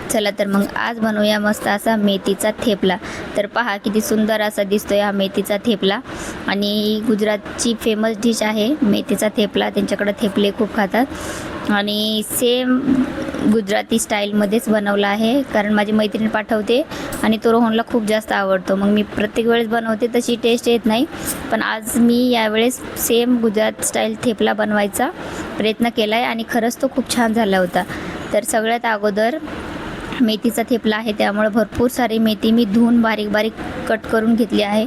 चला तर मग आज बनवूया मस्त असा मेथीचा थेपला। तर पहा किती सुंदर असा दिसतोय हा मेथीचा थेपला। आणि गुजरातची फेमस डिश आहे मेथीचा थेपला, त्यांच्याकडे थेपले खूप खातात आणि सेम गुजराती स्टाईलमध्येच बनवला आहे, कारण माझी मैत्रीण पाठवते आणि तो रोहनला खूप जास्त आवडतो। मग मी प्रत्येक वेळेस बनवते तशी टेस्ट येत नाही, पण आज मी यावेळेस सेम गुजरात स्टाईल थेपला बनवायचा प्रयत्न केला आहे आणि खरंच तो खूप छान झाला होता। तर सगळ्यात अगोदर मेथीचा थेपला आहे त्यामुळे भरपूर सारी मेथी मी धुवून बारीक बारीक कट करून घेतली आहे।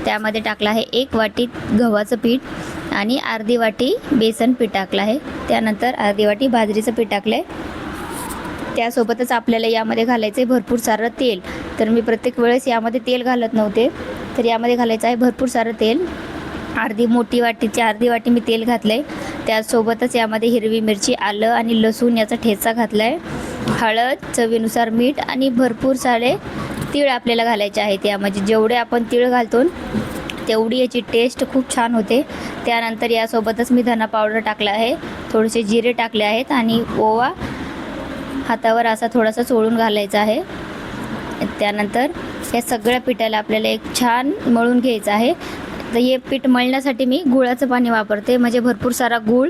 त्यामध्ये टाकलं आहे 1 वाटी गव्हाचं पीठ आणि अर्धी वाटी बेसन पीठ टाकलं आहे। त्यानंतर अर्धी वाटी बाजरीचं पीठ टाकलं आहे। त्यासोबतच आपल्याला यामध्ये घालायचं आहे भरपूर सारं तेल। तर मी प्रत्येक वेळेस यामध्ये तेल घालत नव्हते, तर यामध्ये घालायचं आहे भरपूर सारं तेल। अर्धी वाटी मी तेल घातलं आहे। त्यासोबतच यामध्ये हिरवी मिरची, आलं आणि लसूण याचा ठेचा घातला आहे, हळद, चवीनुसार मीठ आणि भरपूर सारे तीळ आपल्याला घालायचे आहेत। यामध्ये जेवढे आपण तीळ घालतो तेवढी याची टेस्ट खूप छान होते। त्यानंतर यासोबतच मी धना पावडर टाकला आहे, थोडेसे जिरे टाकले आहेत आणि ओवा हातावर असा थोडासा चोळून घालायचा आहे। त्यानंतर या सगळ्या पिठाला आपल्याला एक छान मळून घ्यायचं आहे। तर हे पीठ मळण्यासाठी मी गुळाचं पाणी वापरते, म्हणजे भरपूर सारा गूळ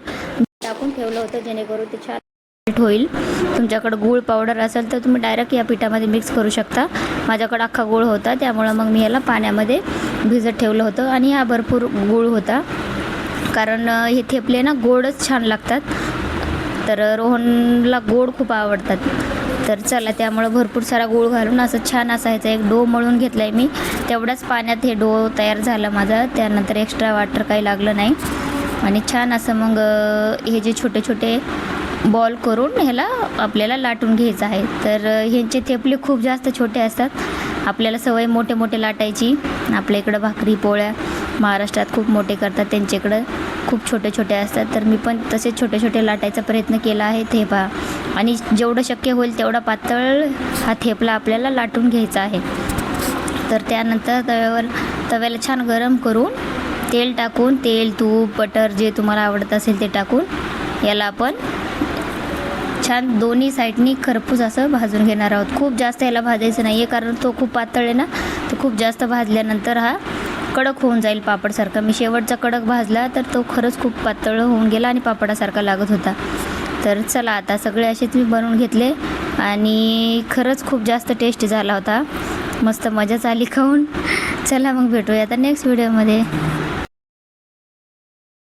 टाकून ठेवलं होतं जेणेकरून ते छान पीठ होईल। तुमच्याकडे गूळ पावडर असेल तर तुम्ही डायरेक्ट या पिठामध्ये मिक्स करू शकता। माझ्याकडे अख्खा गूळ होता त्यामुळं मग मी याला पाण्यामध्ये भिजत ठेवलं होतं आणि हा भरपूर गूळ होता, कारण हे थेपले ना गोडच छान लागतात, तर रोहनला गोड खूप आवडतात। तर चला त्यामुळं भरपूर सारा गूळ घालून असं छान असायचं एक डो मळून घेतला आहे मी। तेवढ्याच पाण्यात हे डो तयार झाला माझा, त्यानंतर एक्स्ट्रा वाटर काही लागलं नाही आणि छान असं मग हे जे छोटे छोटे बॉल करून ह्याला आपल्याला लाटून घ्यायचं आहे। तर ह्यांचे थेपले खूप जास्त छोटे असतात, आपल्याला सवय मोठे मोठे लाटायची। आपल्या इकडं भाकरी पोळ्या महाराष्ट्रात खूप मोठे करतात, त्यांच्याकडं खूप छोटे छोटे असतात, तर मी पण तसे छोटे छोटे लाटायचा प्रयत्न केला आहे थेपा। आणि जेवढं शक्य होईल तेवढा पातळ हा थेपला आपल्याला लाटून घ्यायचा आहे। तर त्यानंतर तव्याला छान गरम करून तेल टाकून, तेल तूप बटर जे तुम्हाला आवडत असेल ते टाकून याला आपण छान दोन्ही साईडनी खरपूस असं भाजून घेणार आहोत। खूप जास्त याला भाजायचं नाही आहे, कारण तो खूप पातळ आहे ना, तो खूप जास्त भाजल्यानंतर हा कडक होऊन जाईल पापडसारखा। मी शेवटचा कडक भाजला तर तो खरंच खूप पातळ होऊन गेला आणि पापडासारखा लागत होता। तर चला आता सगळे असेच मी बनवून घेतले आणि खरंच खूप जास्त टेस्टी झाला होता, मस्त मजाच आली खाऊन। चला मग भेटूया आता नेक्स्ट व्हिडिओमध्ये।